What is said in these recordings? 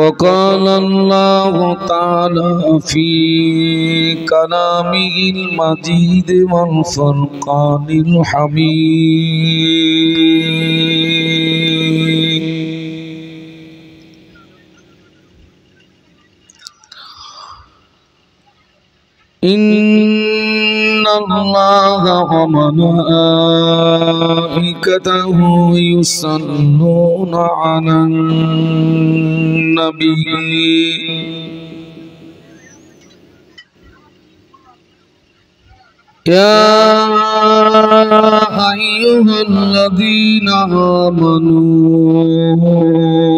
وقال الله تعالى في كلامه المجيد والفرقان الحميد إن الله وملائكته يصلون على النبي يا أيها الذين آمنوا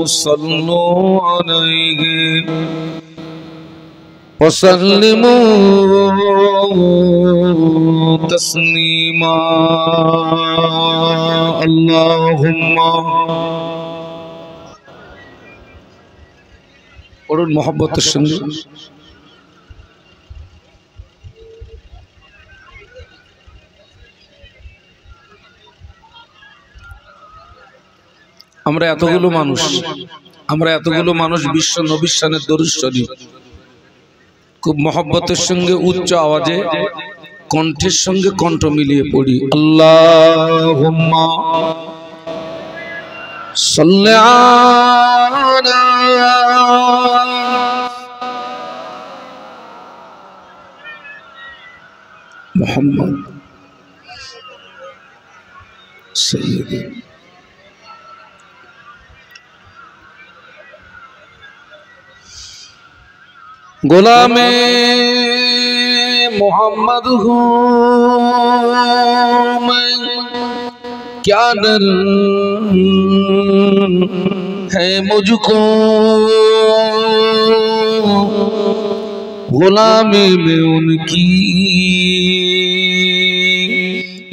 صلوا عليه وسلموا تسليما اللهم পড়ুন মোহাব্বতের সঙ্গে আমরা এতগুলো মানুষ বিশ্ব নবীর শানের দরুদ শরীফ খুব মোহাব্বতের সঙ্গে উচ্চ আওয়াজে কণ্ঠের সঙ্গে কণ্ঠ মিলিয়ে পড়ি আল্লাহুম্মা সাল্লি আলা মুহাম্মদ সাইয়্যিদি गुलामे मोहम्मद हूँ मैं क्या डर है मुझको गुलामी में उनकी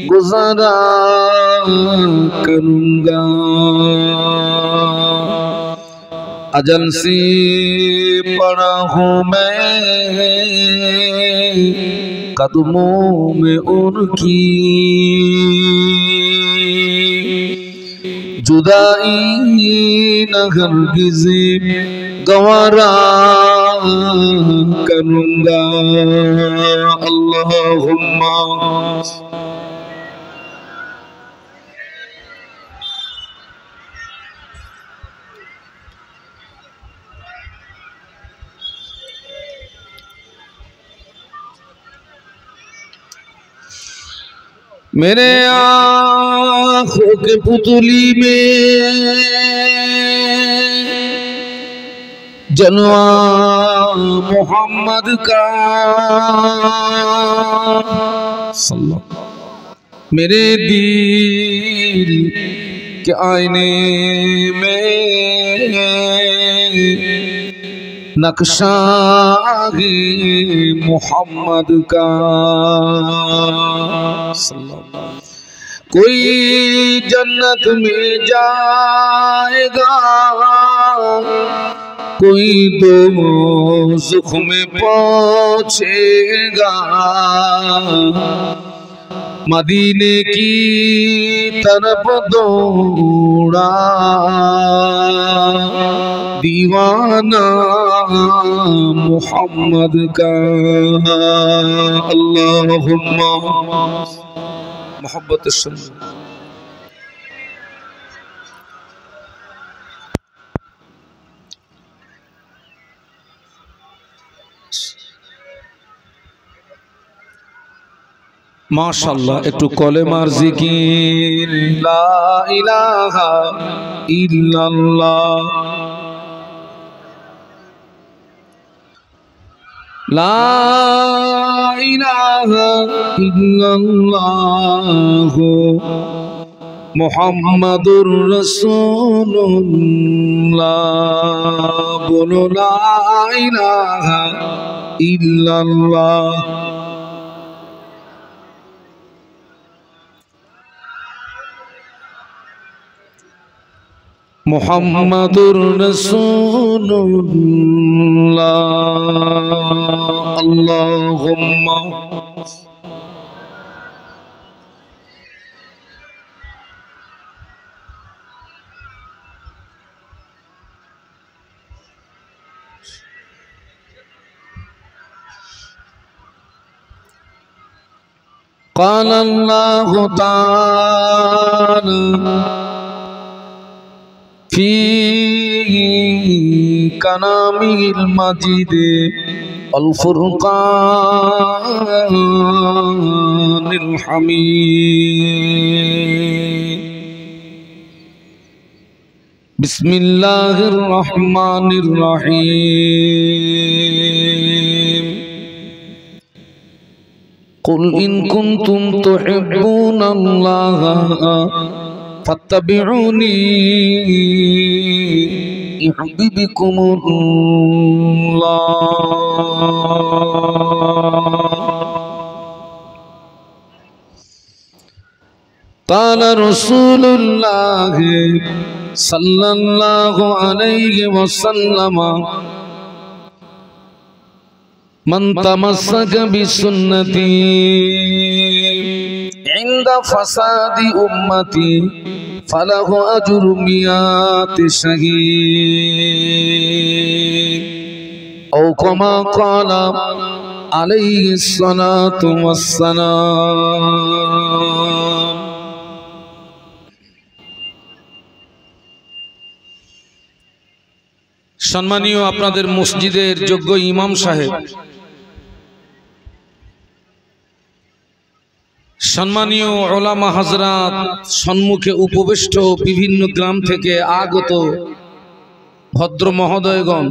गुजारा करूँगा अजल से पड़ा हूँ मैं कदमों में उनकी जुदाई न हरगिज़ गवारा करूँगा अल्लाहुम्मा मेरे आँखों के पुतली में जलवा मोहम्मद का मेरे दिल के आईने में नक्शा है मोहम्मद का कोई जन्नत में जाएगा कोई दोज़ख में पहुंचेगा मदीने की तरफ दौड़ा दीवाना मोहम्मद का अल्लाहुम्मा मोहब्बत सुन माशाअल्लाह एकटू कलेमार जिकिर ला इलाहा इल्लल्लाह ला इलाहा इल्लल्लाह मुहम्मदुर रसूलुल्लाह बोलो ला इलाहा इल्लल्लाह मुहम्मदुर रसूलुल्लाह अल्लाहुम्मा قال الله تعالى في كلامه المجيد الفرقان الحميد بسم الله الرحمن الرحيم قل إن كنتم تحبون الله فاتبعوني يحببكم الله قال رسول الله صلى الله عليه وسلم من تمسك بسنتي عند فساد أمتي فله أجر 100 شهيد أو كما قال عليه الصلاة والسلام সম্মানীয় আপনাদের মসজিদের যোগ্য ইমাম সাহেব, সম্মানীয় ওলামা হযরত, সম্মুখে উপবিষ্ট বিভিন্ন গ্রাম থেকে আগত ভদ্র মহোদয়গণ,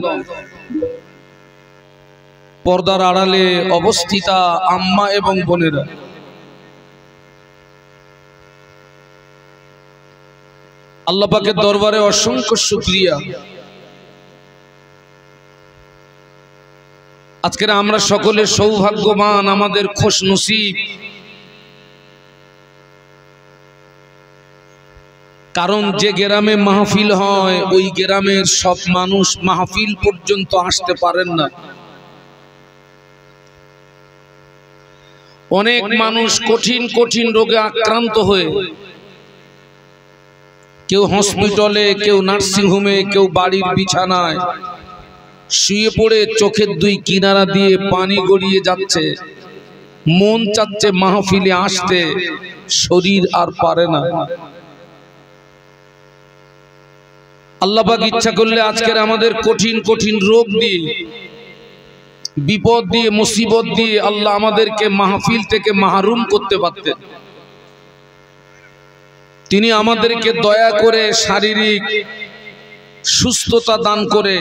পর্দার আড়ালে অবস্থিতা আম্মা এবং বোনেরা, আল্লাহ পাকের দরবারে অসংখ্য শুকরিয়া। আজকের আমরা সকলে সৌভাগ্যবান, আমাদের খুশ নসিব, কারণ যে গ্রামে মাহফিল হয় ওই গ্রামের সব মানুষ মাহফিল পর্যন্ত আসতে পারেন না। অনেক মানুষ কঠিন কঠিন রোগে আক্রান্ত হয়ে, কেউ হসপিটালে, কেউ নার্সিং হোমে, কেউ বাড়ির বিছানায় শুয়ে পড়ে চোখের দুই কিনারা দিয়ে পানি গড়িয়ে যাচ্ছে। মন চাচ্ছে মাহফিলে আসতে, শরীর আর পারে না। আল্লাহ পাক ইচ্ছা করলে আজকের আমাদের কঠিন কঠিন রোগ দিয়ে, বিপদ দিয়ে, মুসিবত দিয়ে আল্লাহ আমাদেরকে মাহফিল থেকে মাহরুম করতে পারতেন। তিনি আমাদেরকে দয়া করে শারীরিক সুস্থতা দান করে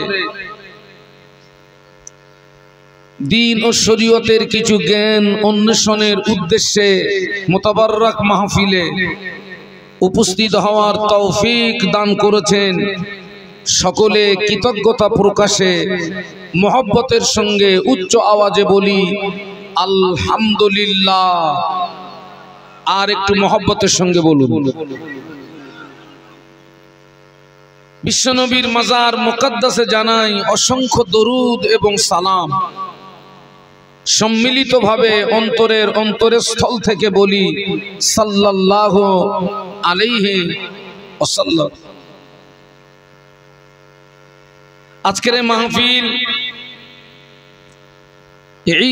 দ্বীন ও শরীয়তের কিছু জ্ঞান অন্বেষণের উদ্দেশ্যে মোতাবাররক মাহফিলে উপস্থিত হওয়ার তৌফিক দান করেছেন। সকলে কৃতজ্ঞতা প্রকাশে মহব্বতের সঙ্গে উচ্চ আওয়াজে বলি আলহামদুলিল্লাহ। আর একটু মহব্বতের সঙ্গে বলুন। বিশ্বনবীর মাজার মুকদ্দাসে জানাই অসংখ্য দরুদ এবং সালাম। সম্মিলিতভাবে অন্তরের অন্তরস্থল থেকে বলি সাল্লাল্লাহু আলাইহি ওয়াসাল্লাম। আজকের এই মাহফিল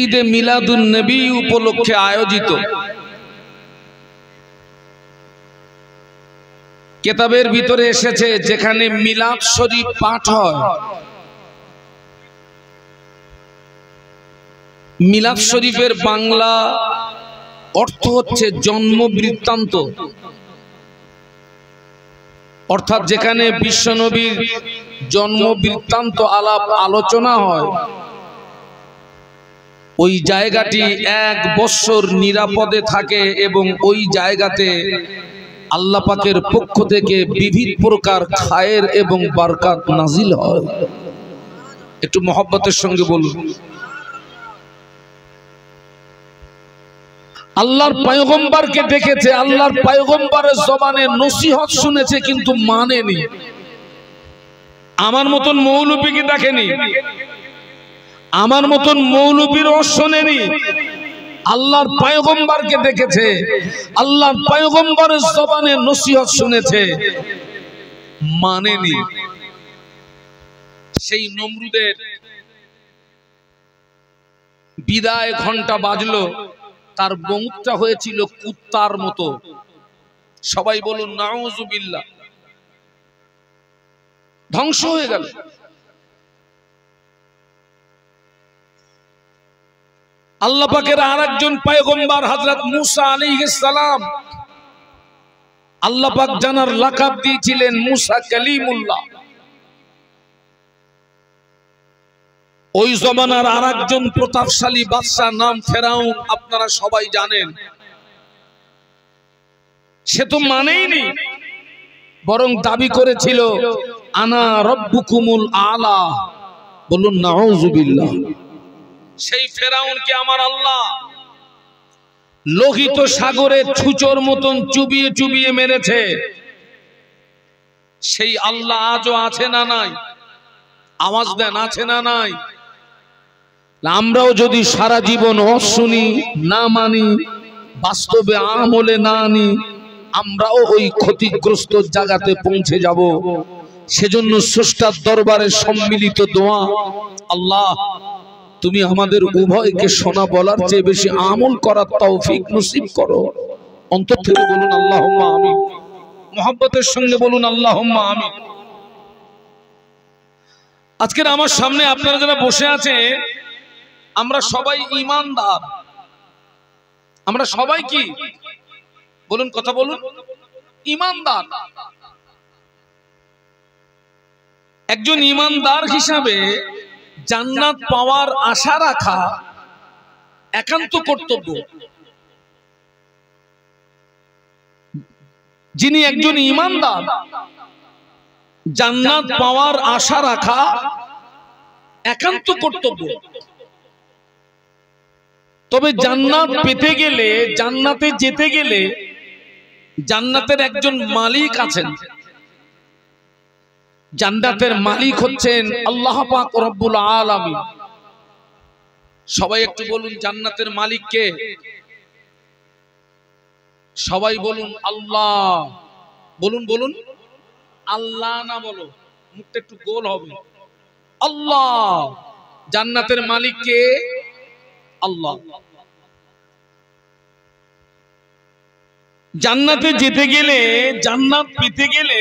ঈদে মিলাদুন নবী উপলক্ষে আয়োজিত। কিতাবের ভিতরে এসেছে যেখানে মিলাদ শরীফ পাঠ হয়, মিলাদ শরীফের বাংলা অর্থ হচ্ছে জন্ম বৃত্তান্ত, অর্থাৎ যেখানে বিশ্বনবীর জন্ম বৃত্তান্ত আলাপ আলোচনা হয়, ওই জায়গাটি 1 বছর নিরাপদে থাকে এবং ওই জায়গাতে আল্লাহ পাকের পক্ষ থেকে বিবিধ প্রকার খায়ের এবং বরকত নাজিল হয়। একটু মহব্বতের সঙ্গে বলুন। আল্লাহর পয়গম্বরকে দেখেছে, আল্লাহর পয়গম্বরের জবানে নসিহত শুনেছে কিন্তু মানেনি। আমার মতন মৌলবীকে দেখেনি, আমার মতন মৌলবীরও শোনেনি। আল্লাহর পয়গম্বরকে দেখেছে, আল্লাহর পয়গম্বরের জবানে নসিহত শুনেছে, মানেনি। সেই নমরুদের বিদায় ঘন্টা বাজলো, তার মুখটা হয়েছিল কুত্তার মতো। সবাই বলুন নাউযুবিল্লাহ। ধ্বংস হয়ে গেল। আল্লাহ পাকের আরেকজন পয়গম্বর হযরত মুসা আলাইহিস সালাম, আল্লাহ পাক জানার লাকাব দিয়েছিলেন মুসা কালিমুল্লাহ। ওই জমানার আরেকজন প্রতাপশালী বাদশা নাম ফেরাউন, আপনারা সবাই জানেন। সে তো মানেইনি, বরং দাবি করেছিল আনা রব্বুকুমুল আলা। বলুন নাউযুবিল্লাহ। সেই ফেরাউনকে আমার আল্লাহ লোহিত সাগরে ছুঁচোর মতন চুবিয়ে চুবিয়ে মেরেছে। সেই আল্লাহ আজও আছে না নাই? আওয়াজ দেন, আছে না নাই? আমরাও যদি সারা জীবন অশুনি, না মানি, বাস্তবে আমলে না আনি, আমরাও ওই ক্ষতিগ্রস্ত জায়গাতে পৌঁছে যাব। সেজন্য স্রষ্টার দরবারে সম্মিলিত দোয়া, আল্লাহ তুমি আমাদের উভয়কে শোনা বলার চেয়ে বেশি আমল করার তৌফিক নসিব করো। অন্তর থেকে বলুন আল্লাহুম্মা আমিন। মুহাব্বতের সঙ্গে বলুন আল্লাহুম্মা আমিন। আজকের আমার সামনে আপনারা যারা বসে আছে, আমরা সবাই ঈমানদার। আমরা সবাই কি বলুন, কথা বলুন, ঈমানদার। একজন ঈমানদার হিসাবে জান্নাত পাওয়ার আশা রাখা একান্ত কর্তব্য। যিনি একজন ঈমানদার, জান্নাত পাওয়ার আশা রাখা একান্ত কর্তব্য। তবে জান্নাত পেতে গেলে, জান্নাতে যেতে গেলে জান্নাতের একজন মালিক আছেন। জান্নাতের মালিক হচ্ছেন আল্লাহ পাক রব্বুল আলামিন। সবাই একটু বলুন জান্নাতের মালিক কে? সবাই বলুন আল্লাহ। বলুন বলুন, আল্লাহ না বলো, মুখটা একটু গোল হবে। আল্লাহ। জান্নাতের মালিক কে? আল্লাহ। জান্নাতে যেতে গেলে, জান্নাত পেতে গেলে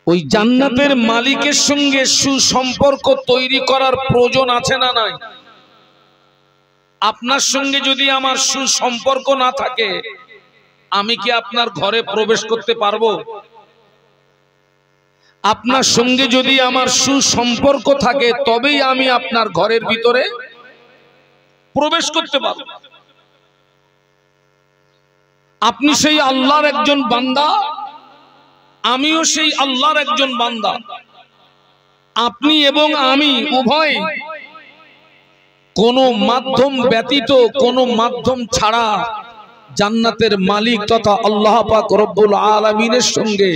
ওই জান্নাতের মালিকের সঙ্গে সুসম্পর্ক তৈরি করার প্রয়োজন আছে না নাই? আপনার সঙ্গে যদি আমার সুসম্পর্ক না থাকে, আমি কি আপনার ঘরে প্রবেশ করতে পারবো? আপনার সঙ্গে যদি আমার সুসম্পর্ক থাকে, তবেই আমি আপনার ঘরের ভিতরে প্রবেশ করতে পারবো। আপনি সেই আল্লাহর একজন বান্দা, আমিও সেই আল্লাহর একজন বান্দা। আপনি এবং আমি উভয় কোনো মাধ্যম ব্যতীত, কোনো মাধ্যম ছাড়া জান্নাতের মালিক তথা আল্লাহ পাক রব্বুল আলামিনের সঙ্গে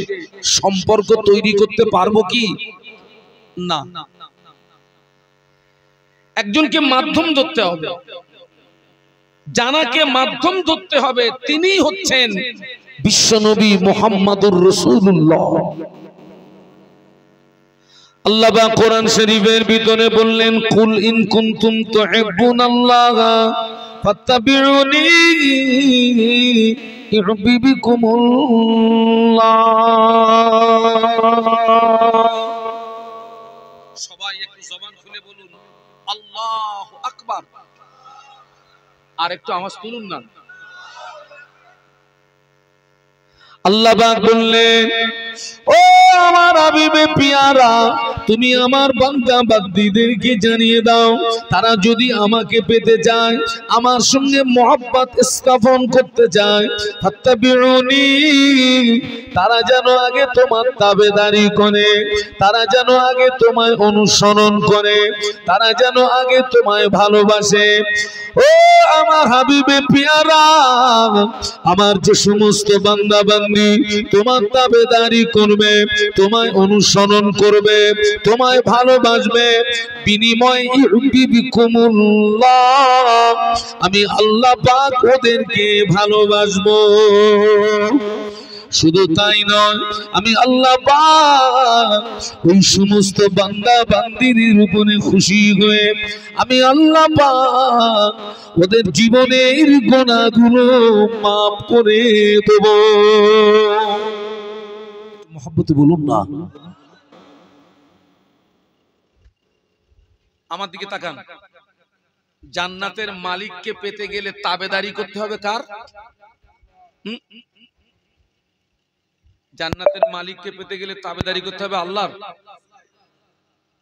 সম্পর্ক তৈরি করতে পারবো কি? না। একজনকে মাধ্যম ধরতে হবে। জানাকে মাধ্যম ধরতে হবে, তিনিই হচ্ছেন বিশ্বনবী মুহাম্মদুর রাসূলুল্লাহ। আল্লাহ পাক কোরআন শরীফের ভিতরে বললেন, কুল ইন কুনতুম তুহিব্বুনাল্লাহ ফাত্তাবিউনি ইউহিব্বুকুমুল্লাহ। সবাই একটু জবান খুলে বলুন আল্লাহু আকবার। আর একটু আওয়াজ তুলুন না। আল্লাহ পাক বললেন, ও আমার হাবিবে পিয়ারা, তুমি আমার বান্দা বান্দীদেরকে জানিয়ে দাও, তারা যদি আমাকে পেতে চায়, আমার সঙ্গে মহব্বত স্থাপন করতে চায়, ফাত্তাবিউনি, তারা যেন আগে তোমার তাবেদারি করে, তারা যেন আগে তোমায় অনুসরণ করে, তারা যেন আগে তোমায় ভালোবাসে। ও আমার হাবিবে পিয়ারা, আমার যে সমস্ত বান্দা বান্দি তোমার তাবেদারি করবে, তোমায় অনুসরণ করবে, তোমায় ভালোবাসবে, বিনিময় ইউহিব্বুকুমুল্লাহ, আমি আল্লাহ পাক ওদেরকে ভালোবাসবো। শুধু তাই নয়, আমি আল্লাহ পাক ওই সমস্ত বান্দা বান্দির উপরে খুশি হয়ে আমি আল্লাহ পাক ওদের জীবনের গুনাহগুলো মাফ করে দেব। মহব্বতে বলুন না। আমার দিকে তাকান। জান্নাতের মালিককে পেতে গেলে তাবেদারি করতে হবে কার? জান্নাতের মালিককে পেতে গেলে তাবেদারি করতে হবে আল্লাহর।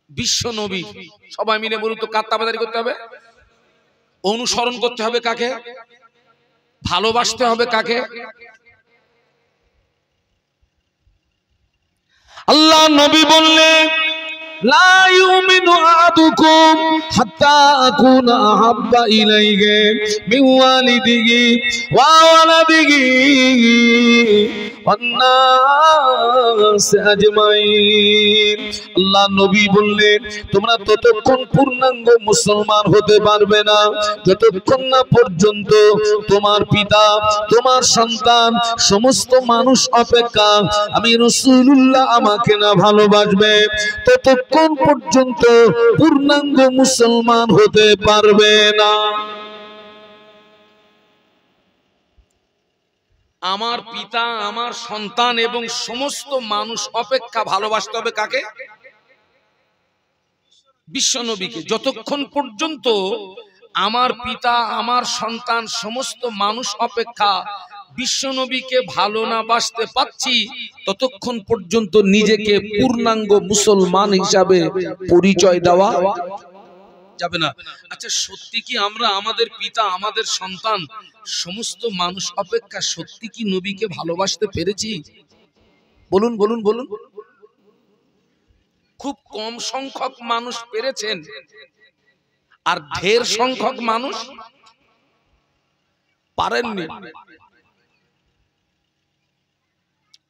বিশ্ব নবী, সবাই মিলে বলুন তো কার তাবেদারি করতে হবে? অনুসরণ করতে হবে কাকে? ভালোবাসতে হবে কাকে? আল্লাহ নবী বললেন লা ইউমিনু আহাদুকুম হাত্তা আকুনা আহাব্বা ইলাইহি মিন ওয়ালিদিহি ওয়া ওয়ালাদিহি ওয়ান নাস আজমাইন। আল্লাহ নবী বললেন তোমরা ততক্ষণ পূর্ণাঙ্গ মুসলমান হতে পারবে না যতক্ষণ না পর্যন্ত তোমার পিতা, তোমার সন্তান, সমস্ত মানুষ অপেক্ষা আমি রাসূলুল্লাহ আমাকে না ভালোবাসবে, ততক্ষণ পর্যন্ত পূর্ণাঙ্গ মুসলমান হতে পারবে না। আমার পিতা, আমার সন্তান এবং সমস্ত মানুষ অপেক্ষা ভালোবাসতে হবে কাকে? বিশ্বনবীকে। যতক্ষণ পর্যন্ত আমার পিতা, আমার সন্তান, সমস্ত মানুষ অপেক্ষা বিশ্বনবীকে ভালো না বাসতে পাচ্ছি ততক্ষণ পর্যন্ত নিজেকে পূর্ণাঙ্গ মুসলমান হিসাবে পরিচয় দেওয়া যাবে না। আচ্ছা, সত্যি কি আমরা আমাদের পিতা, আমাদের সন্তান, সমস্ত মানুষ অপেক্ষা সত্যি কি নবীকে ভালোবাসতে পেরেছি? বলুন বলুন বলুন। খুব কম সংখ্যক মানুষ পেরেছেন আর ঢের সংখ্যক মানুষ পারেননি।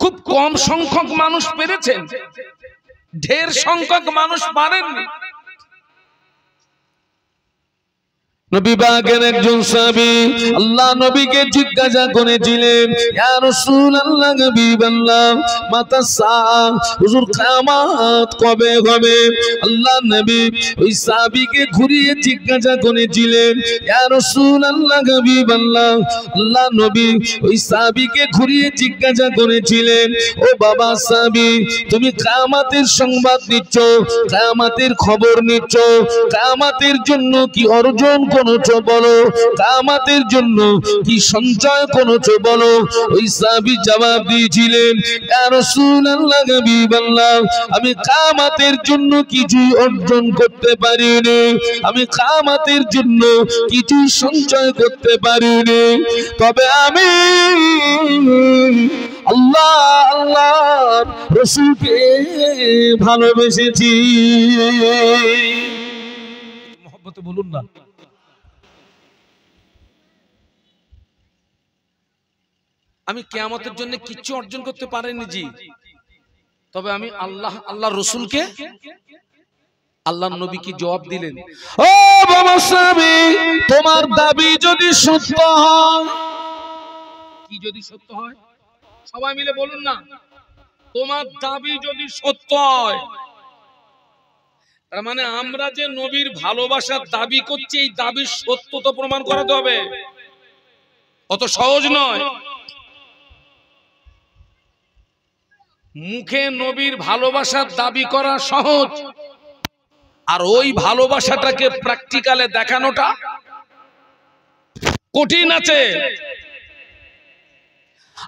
খুব কম সংখ্যক মানুষ পেরেছেন, ঢের সংখ্যক মানুষ পারেননি। নবী পাকের একজন সাহাবী আল্লাহ নবীকে জিজ্ঞাসা করেছিলেন, ইয়া রাসূলুল্লাহ, হাবিবাল্লাহ, মাতা সাআ, হুজুর কিয়ামত কবে হবে? আল্লাহ নবী ওই সাহাবীকে ঘুরিয়ে জিজ্ঞাসা করেছিলেন, ইয়া রাসূলুল্লাহ, হাবিবাল্লাহ, আল্লাহ নবী ওই সাহাবীকে ঘুরিয়ে জিজ্ঞাসা করেছিলেন, ও বাবা সাহাবী, তুমি কিয়ামতের সংবাদ নিচ্ছ, কিয়ামতের খবর নিচ্ছ, কিয়ামতের জন্য কি অর্জন করেছো বলো, কিয়ামতের জন্য কি সঞ্চয় করেছো বলো। ওই সাহাবী জবাব দিয়েছিলেন, ইয়া রাসূলুল্লাহ, হাবিবাল্লাহ, আমি কিয়ামতের জন্য কিছু অর্জন করতে পারিনি, আমি কিয়ামতের জন্য কিছু সঞ্চয় করতে পারিনি, তবে আমি আল্লাহ আল্লাহর রাসূলকে ভালোবেসেছি। মহব্বতে বলুন না। আমি কিয়ামতের জন্য কিছু অর্জন করতে পারিনি জি, তবে আমি আল্লাহ আল্লাহর রাসূলকে, আল্লাহর নবী কি জবাব দিলেন, ও বাবা সাহাবী, তোমার দাবি যদি সত্য হয়, কি যদি সত্য হয়? সবাই মিলে বলুন না, তোমার দাবি যদি সত্য হয়, তার মানে আমরা যে নবীর ভালোবাসার দাবি করছি এই দাবির সত্যতা প্রমাণ করাতে হবে। অত সহজ নয়। মুখে নবীর ভালোবাসার দাবি করা সহজ, আর ওই ভালোবাসাটাকে প্র্যাকটিক্যালে দেখানোটা কঠিন আছে।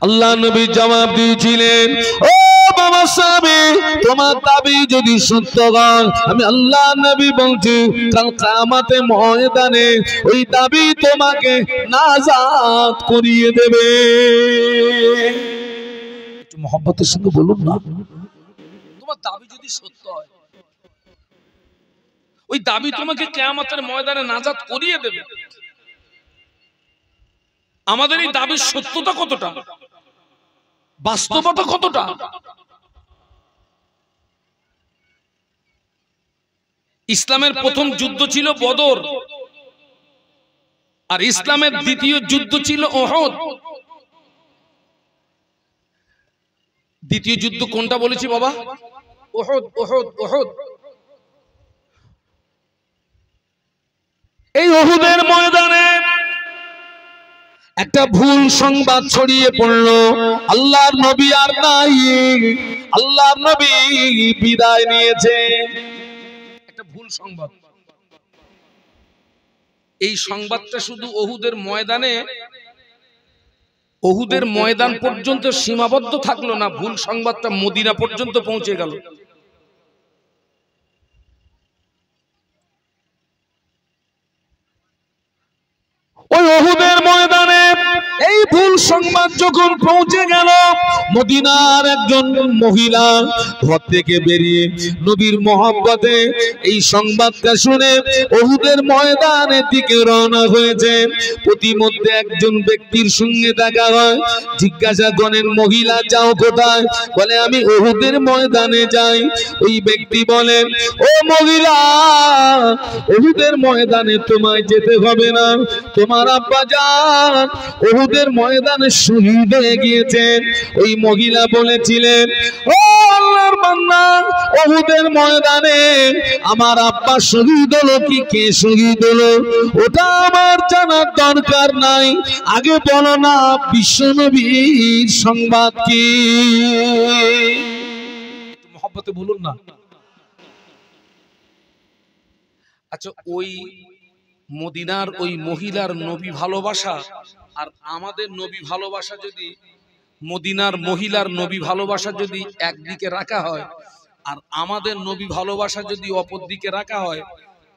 আল্লাহ নবী জবাব দিয়েছিলেন, ও বাবা সাহাবী, তোমার দাবি যদি সত্য হয়, আমি আল্লাহ নবী বলছি কাল কিয়ামতে ময়দানে ওই দাবি তোমাকে নাজাত করিয়ে দেবে। একটু মহব্বতের সঙ্গে বলুন না। তোমার দাবি যদি সত্য হয়, ওই দাবি তোমাকে কিয়ামতের ময়দানে নাজাত করিয়ে দেবে। আমাদের এই দাবির সত্যতা কতটা, বাস্তবতা কতটা? ইসলামের প্রথম যুদ্ধ ছিল বদর, আর ইসলামের দ্বিতীয় যুদ্ধ ছিল উহুদ। দ্বিতীয় যুদ্ধ কোনটা বলেছি বাবা? উহুদ, উহুদ, উহুদ। এই উহুদের ময়দানে একটা ভুল সংবাদ ছড়িয়ে পড়লো, আল্লাহর নবী আর নাই, আল্লাহর নবী বিদায় নিয়েছে। একটা ভুল সংবাদ। এই সংবাদটা শুধু উহুদের ময়দানে, উহুদের ময়দান পর্যন্ত সীমাবদ্ধ থাকলো না, ভুল সংবাদটা মদিনা পর্যন্ত পৌঁছে গেল। ওই উহুদের ময়দানে এই ভুল সংবাদ যখন পৌঁছে গেল, মদিনার একজন মহিলা ঘর থেকে বেরিয়ে নবীর মহব্বতে এই সংবাদটা শুনে উহুদের ময়দানের দিকে রওনা হয়েছে। প্রতিমধ্যে একজন ব্যক্তির সঙ্গে দেখা হয়, জিজ্ঞাসা করেন, মহিলা যাও কোথায়? বলে, আমি উহুদের ময়দানে যাই। ওই ব্যক্তি বলেন, ও মহিলা, উহুদের ময়দানে তোমায় যেতে হবে না, তোমার আব্বা জান উহুদের ময়দানে শহীদ হয়ে গিয়েছেন। ওই মহিলা বলেছিলেন, ও আল্লাহর বান্দা, উহুদের ময়দানে আমার আব্বা শহীদ হলো কি কে শহীদ হলো ওটা আমার জানার দরকার নাই, আগে বলো না বিশ্বনবীর সংবাদ কি? মহব্বতে বলুন না। আচ্ছা, ওই মদিনার ওই মহিলার নবী ভালোবাসা আর আমাদের নবী ভালোবাসা যদি, মদিনার মহিলার নবী ভালোবাসা যদি একদিকে রাখা হয় আর আমাদের নবী ভালোবাসা যদি অপর দিকে রাখা হয়,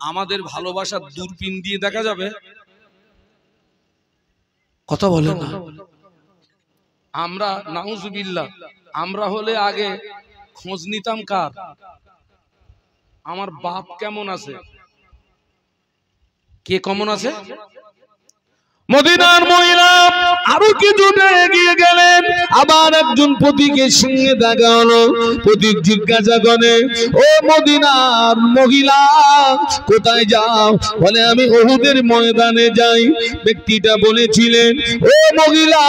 আমাদের ভালোবাসা দূরবীন দিয়ে দেখা যাবে? কথা বলে না। আমরা নাউজুবিল্লাহ, আমরা হলে আগে খোঁজ নিতাম কার, আমার বাপ কেমন আছে, কে কেমন আছে। মদিনার মহিলা আরো কিছুটা এগিয়ে গেলেন, আবার একজন পথিকের সঙ্গে দেখা হলো। পথিক জিজ্ঞাসা করে, ও মদিনার মহিলা কোথায় যাও? বলে, আমি উহুদের ময়দানে যাই। ব্যক্তিটা বলেছিলেন, ও মহিলা,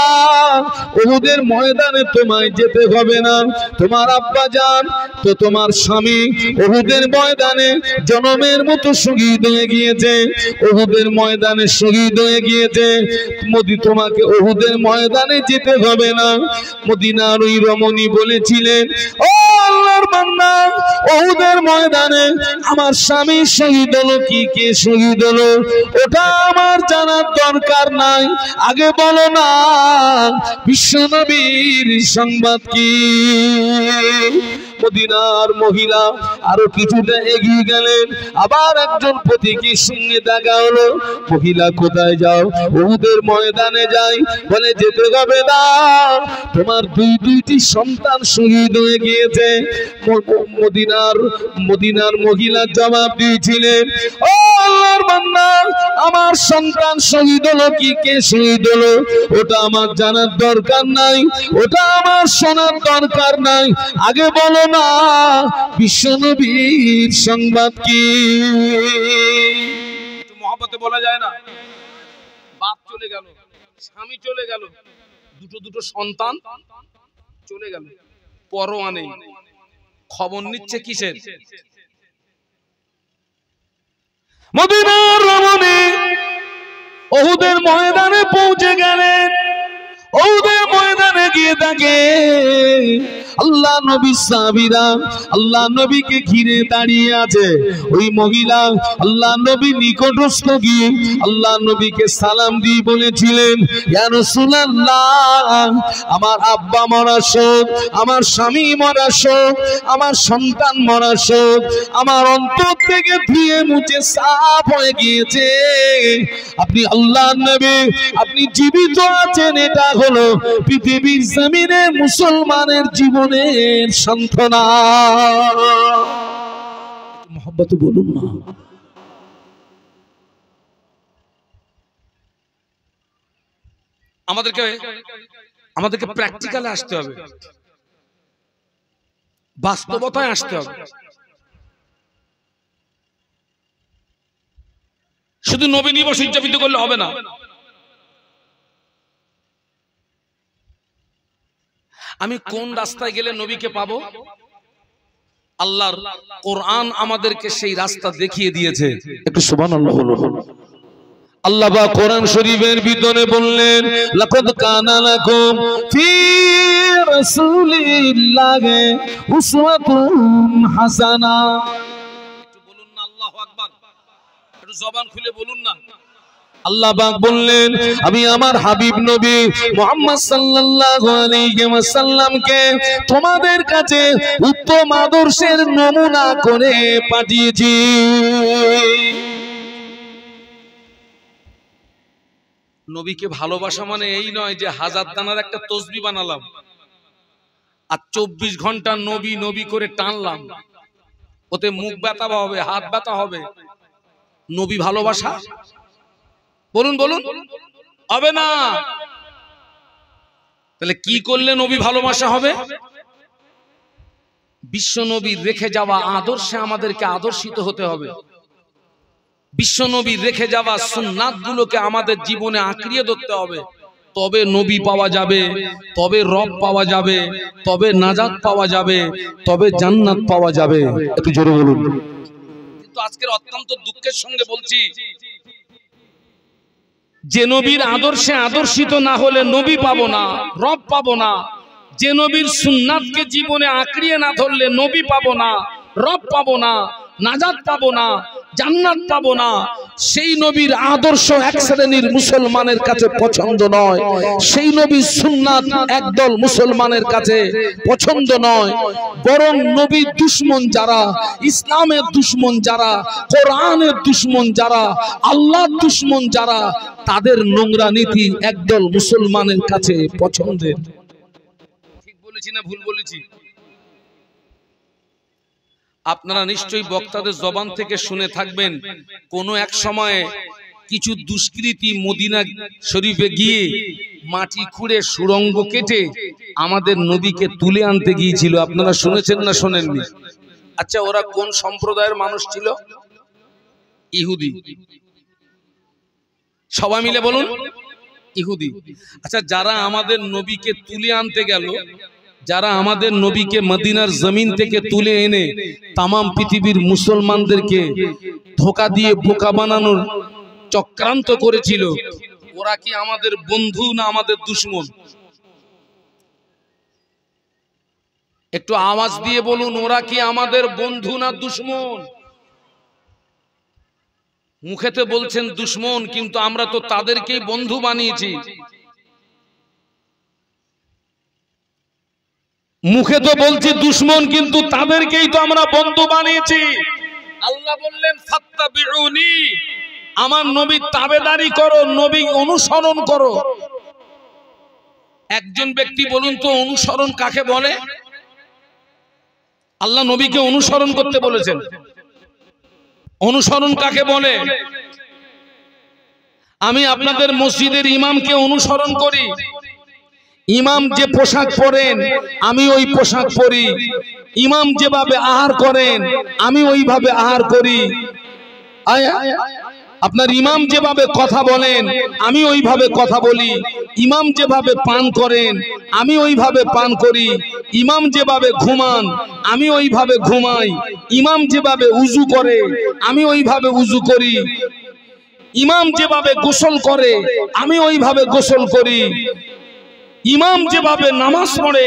উহুদের ময়দানে তোমায় যেতে হবে না, তোমার আব্বা জান তো তোমার স্বামী উহুদের ময়দানে জনমের মতো শহীদ হয়ে গিয়েছে, উহুদের ময়দানে শহীদ হয়ে গিয়েছে, তোমাকে উহুদের ময়দানে যেতে হবে না। মদিনার ওই রমণী বলেছিলেন, ও আল্লাহর বান্দা, উহুদের ময়দানে আমার স্বামী শহীদ হলো কি কে শহীদ হলো ওটা আমার জানার দরকার নাই, আগে বলো না বিশ্বনবীর সংবাদ কি? মদিনার মহিলা আরো কিছুটা এগিয়ে গেলেন, আবার একজন পথিকের সঙ্গে দেখা হলো। মহিলা কোথায় যাও? উহুদের ময়দানে যাই। বলে, যেতে হবে না, তোমার দুইটি সন্তান শহীদ হয়ে গিয়েছে। মদিনার মহিলা জবাব দিয়েছিলেন, ও আল্লাহর বান্দা, আমার সন্তান শহীদ হলো কি কে শহীদ হলো ওটা আমার জানার দরকার নাই, ওটা আমার শোনার দরকার নাই, আগে বলো না বিশ্বনবীর সংবাদ কি? মহব্বতে বলা যায় না। বাপ চলে গেল, স্বামী চলে গেল, দুটো সন্তান চলে গেল, পরোয়া নেই, খবর নিচ্ছে কিসের? মদিনার রমণী উহুদের ময়দানে পৌঁছে গেলেন। উহুদের ময়দানে গিয়ে থাকে আল্লাহ নবীর সাহাবীরা আল্লাহ নবীকে ঘিরে দাঁড়িয়ে আছে। ওই মহিলা আল্লাহ নবীর নিকটস্থ গিয়ে আল্লাহ নবীকে সালাম দিয়ে বলেছিলেন, ইয়া রাসূলুল্লাহ, আমার আব্বা মরা শোক, আমার স্বামী মরা শোক, আমার সন্তান মরা শোক আমার অন্তর থেকে ধুয়ে মুছে সাফ হয়ে গিয়েছে। আপনি আল্লাহর নবী, আপনি জীবিত আছেন, এটা হলো পৃথিবীর জমিনে মুসলমানের জীবনের সান্ত্বনা। মহব্বতে বলুন না। আমাদেরকে প্র্যাকটিক্যালে আসতে হবে, বাস্তবতায় আসতে হবে। শুধু নবী দিবস উদযাপিত করলে হবে না। আমি কোন রাস্তায় গেলে নবীকে পাবো? আল্লাহর কোরআন আমাদেরকে সেই রাস্তা দেখিয়ে দিয়েছে। একটু সুবহানাল্লাহ বলুন। আল্লাহ পাক কোরআন শরীফের ভিতরে বললেন, লাকাদ কানা লাকুম ফি রাসূলিল্লাহি উসওয়াতুন হাসানা। একটু বলুন না আল্লাহু আকবার, একটু জবান খুলে বলুন না। আল্লাহ পাক বললেন, আমি আমার হাবিব নবী মুহাম্মদ সাল্লাল্লাহু আলাইহি ওয়াসাল্লামকে তোমাদের কাছে উত্তম আদর্শের নমুনা করে পাঠিয়েছি। নবীকে ভালোবাসা মানে এই নয় যে হাজার দানার একটা তসবিহ বানালাম আর 24 ঘন্টা নবী নবী করে টানলাম, ওতে মুখ ব্যথা হবে, হাত ব্যথা হবে। নবী ভালোবাসা বলুন বলুন হবে না। তাহলে কি করলে নবী ভালোবাসা হবে? বিশ্ব নবীর রেখে যাওয়া আদর্শে আমাদেরকে আদর্শিত হতে হবে। বিশ্ব নবীর রেখে যাওয়া সুন্নাত গুলোকে আমাদের জীবনে আঁকড়িয়ে ধরতে হবে। তবে নবী পাওয়া যাবে, তবে রব পাওয়া যাবে, তবে নাজাত পাওয়া যাবে, তবে জান্নাত পাওয়া যাবে। একটু জোরে বলুন। কিন্তু আজকের অত্যন্ত দুঃখের সঙ্গে বলছি, যে নবীর আদর্শে আদর্শিত না হলে নবী পাবো না, রব পাবো না। যে নবীর সুন্নাতকে জীবনে আঁকড়িয়ে না ধরলে নবী পাবো না, রব পাবো না, নাজাত পাবো না, জান্নাত পাবো না। সেই নবীর আদর্শ এক শ্রেণীর মুসলমানের কাছে পছন্দ নয়, সেই নবীর সুন্নাত একদল মুসলমানের কাছে পছন্দ নয়। বরং নবীর দুশমন যারা, ইসলামের দুশমন যারা, কোরআনের দুশমন যারা, আল্লাহর দুশমন যারা, তাদের নোংরা নীতি একদল মুসলমানের কাছে পছন্দের। ঠিক বলেছি না ভুল বলেছি? আপনারা নিশ্চয়ই বক্তাদের জবান থেকে শুনে থাকবেন, কোনো এক সময়ে কিছু দুষ্কৃতী মদিনা শরীফে গিয়ে মাটি খুঁড়ে সুড়ঙ্গ কেটে আমাদের নবীকে তুলে আনতে গিয়েছিল। আপনারা শুনেছেন না শোনেননি? আচ্ছা, ওরা কোন সম্প্রদায়ের মানুষ ছিল? ইহুদি। সবাই মিলে বলুন, ইহুদি। আচ্ছা, যারা আমাদের নবীকে তুলে আনতে গেল, যারা আমাদের নবীকে মদিনার জমিন থেকে তুলে এনে তামাম পৃথিবীর মুসলমানদেরকে ধোঁকা দিয়ে বোকা বানানোর চক্রান্ত করেছিল, ওরা কি আমাদের বন্ধু না আমাদের দুশমন? একটু আওয়াজ দিয়ে বলুন, ওরা কি আমাদের বন্ধু না দুশমন? মুখেতে বলছেন দুশমন, কিন্তু আমরা তো তাদেরকেই বন্ধু বানিয়েছি। মুখে তো বলছি দুশমন, কিন্তু তাদেরকেই তো আমরা বন্ধু বানিয়েছি। আল্লাহ বললেন, ফাত্তাবিউনি, আমার নবীর তাবেদারি করো, নবী অনুসরণ করো। একজন ব্যক্তি বলুন তো, অনুসরণ কাকে বলে? আল্লাহ নবীকে অনুসরণ করতে বলেছেন, অনুসরণ কাকে বলে? আমি আপনাদের মসজিদের ইমামকে অনুসরণ করি। ইমাম যে পোশাক পরেন আমি ওই পোশাক পরি, ইমাম যেভাবে আহার করেন আমি ওইভাবে আহার করি। আপনার ইমাম যেভাবে কথা বলেন আমি ওইভাবে কথা বলি, ইমাম যেভাবে পান করেন আমি ওইভাবে পান করি, ইমাম যেভাবে ঘুমান আমি ওইভাবে ঘুমাই, ইমাম যেভাবে উজু করে আমি ওইভাবে উজু করি, ইমাম যেভাবে গোসল করে আমি ওইভাবে গোসল করি, ইমাম যেভাবে নামাজ পড়ে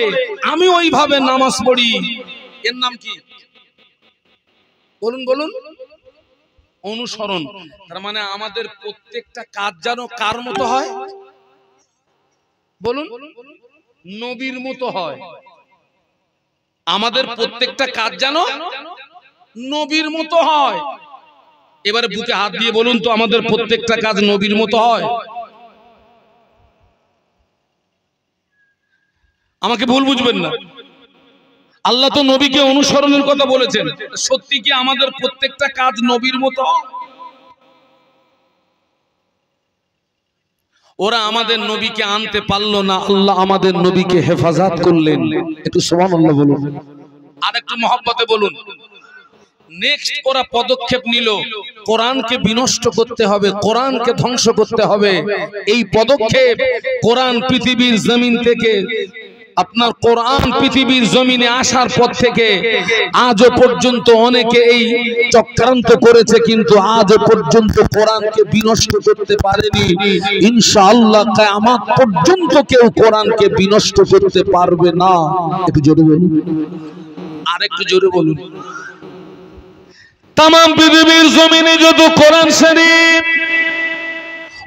আমি ওইভাবে নামাজ পড়ি। এর নাম কি? বলুন বলুন। অনুসরণ। তার মানে আমাদের প্রত্যেকটা কাজ যেন কার মতো হয়? বলুন, নবীর মতো হয়। আমাদের প্রত্যেকটা কাজ যেন নবীর মতো হয়। এবারে বুকে হাত দিয়ে বলুন তো, আমাদের প্রত্যেকটা কাজ নবীর মতো হয়? আমাকে ভুল বুঝবেন না। আল্লাহ তো নবীকে অনুসরণের কথা বলেছেন, সত্যি কি আমাদের প্রত্যেকটা কাজ নবীর মতো? ওরা আমাদের নবীকে আনতে পারলো না, আল্লাহ আমাদের নবীকে হেফাজত করলেন। একটু সুবহানাল্লাহ বলুন, আর একটু মহব্বতে বলুন। নেক্সট ওরা পদক্ষেপ নিল, কোরআনকে বিনষ্ট করতে হবে, কোরআনকে ধ্বংস করতে হবে। এই পদক্ষেপ কোরআন পৃথিবীর জমিন থেকে আপনার কোরআন পৃথিবীর জমিনে আসার পর থেকে আজও পর্যন্ত অনেকে এই চক্রান্ত করেছে, কিন্তু আজও পর্যন্ত কোরআনকে বিনষ্ট করতে পারেনি। ইনশাআল্লাহ কিয়ামত পর্যন্ত কেউ কোরআনকে বিনষ্ট করতে পারবে না। একটু জোরে বলুন, আর একটু জোরে বলুন। তাম পৃথিবীর জমিনে যত কোরআন শরীফ,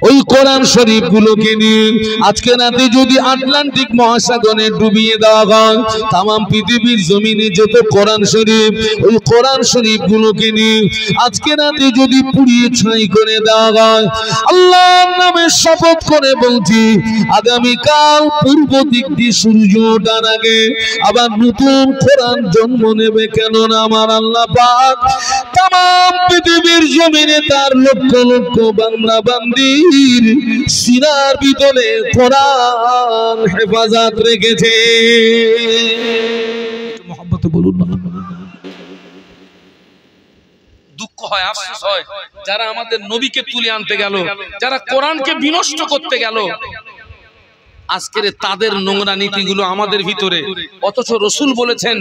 ওই কোরআন শরীফ গুলোকে নিয়ে আজকে রাতে যদি আটলান্টিক মহাসাগরে ডুবিয়ে দেওয়া হয়, তাম পৃথিবীর জমিনে যত কোরআন শরীফ, ওই কোরআন শরীফ গুলোকে নিয়ে আজকে রাতে যদি পুড়িয়ে ছাই করে দেওয়া হয়, আল্লাহর নামে শপথ করে বলছি, আগামীকাল পূর্ব দিক দিয়ে সূর্য ওঠার আগে আবার নতুন কোরআন জন্ম নেবে। কেননা আমার আল্লাহ পাক তাম পৃথিবীর জমিনে তার লক্ষ লক্ষ বান্দা বান্দি সিনার ভিতরে কোরআন হেফাজত রেখেছে। মহব্বতে বলুন না। দুঃখ হয়, আফসোস হয়, যারা আমাদের নবীকে তুলে আনতে গেল, যারা কোরআনকে বিনষ্ট করতে গেল, আজকের তাদের নোংরা নীতিগুলো আমাদের ভিতরে। অথচ রাসূল বলেছেন,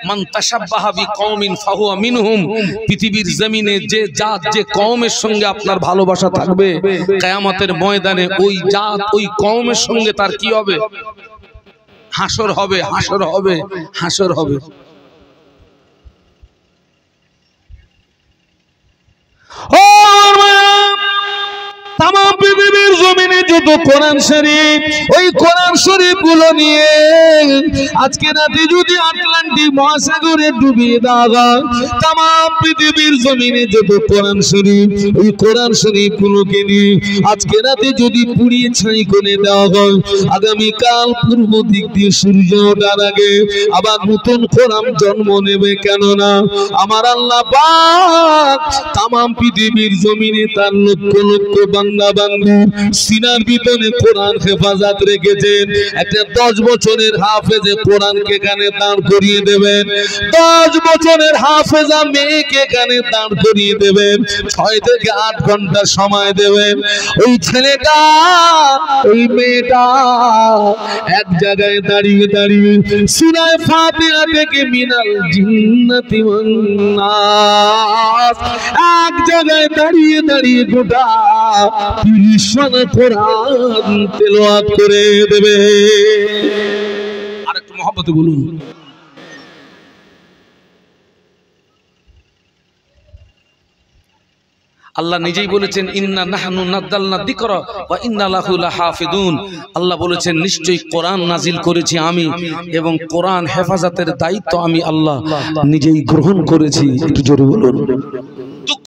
মান তাশাব্বাহা বিকওমিন ফাহুয়া মিনহুম। পৃথিবীর জমিনে যে জাত, যে কওমের সঙ্গে আপনার ভালোবাসা থাকবে, কিয়ামতের ময়দানে ওই জাত, ওই কওমের সঙ্গে তার কি হবে? হাসর হবে, হাসর হবে, হাসর হবে। তাম পৃথিবীর জমিনে যত কোরআন শরীফ, ওই কোরআন শরীফ গুলো নিয়ে আজকে রাতে যদি আটলান্টিক মহাসাগরে ডুবিয়ে দেওয়া হয়, তাম পৃথিবীর জমিনে যত কোরআন শরীফ, ওই কোরআন শরীফ গুলোকে নিয়ে আজকে রাতে যদি পুড়িয়ে ছাই করে দেওয়া হয়, আগামীকাল পূর্ব দিক দিয়ে সূর্য ওঠার আগে আবার নতুন কোরআন জন্ম নেবে। কেননা আমার আল্লাহ পাক তাম পৃথিবীর জমিনে তার লক্ষ লক্ষ বান্দা বান্দী সিনার ভিতরে কোরআন হেফাজত রেখেছেন। একটা 10 বছরের হাফেজে কোরআনকে এখানে দাঁড় করিয়ে দেবেন, 10 বছরের হাফেজা মেয়েকে এখানে দাঁড় করিয়ে দেবেন, 6 থেকে 8 ঘন্টা সময় দেবেন। ওই ছেলেটা, ওই মেয়েটা এক জায়গায় দাঁড়িয়ে দাঁড়িয়ে সূরা ফাতিহা থেকে মিনাল জিন্নাতি ওয়ান নাস, এক জায়গায় দাঁড়িয়ে দাঁড়িয়ে গোটা 30 পারা কোরআন তেলাওয়াত করে দেবে। আর একটু মহব্বতে বলুন। আল্লাহ নিজেই বলেছেন, ইন্না নাহনু নাযালনা যিকরা ওয়া ইন্না লাহু লাহাফিজুন। আল্লাহ বলেছেন, নিশ্চয়ই কোরআন নাজিল করেছি আমি, এবং কোরআন হেফাজতের দায়িত্ব আমি আল্লাহ নিজেই গ্রহণ করেছি। একটু জোরে বলুন।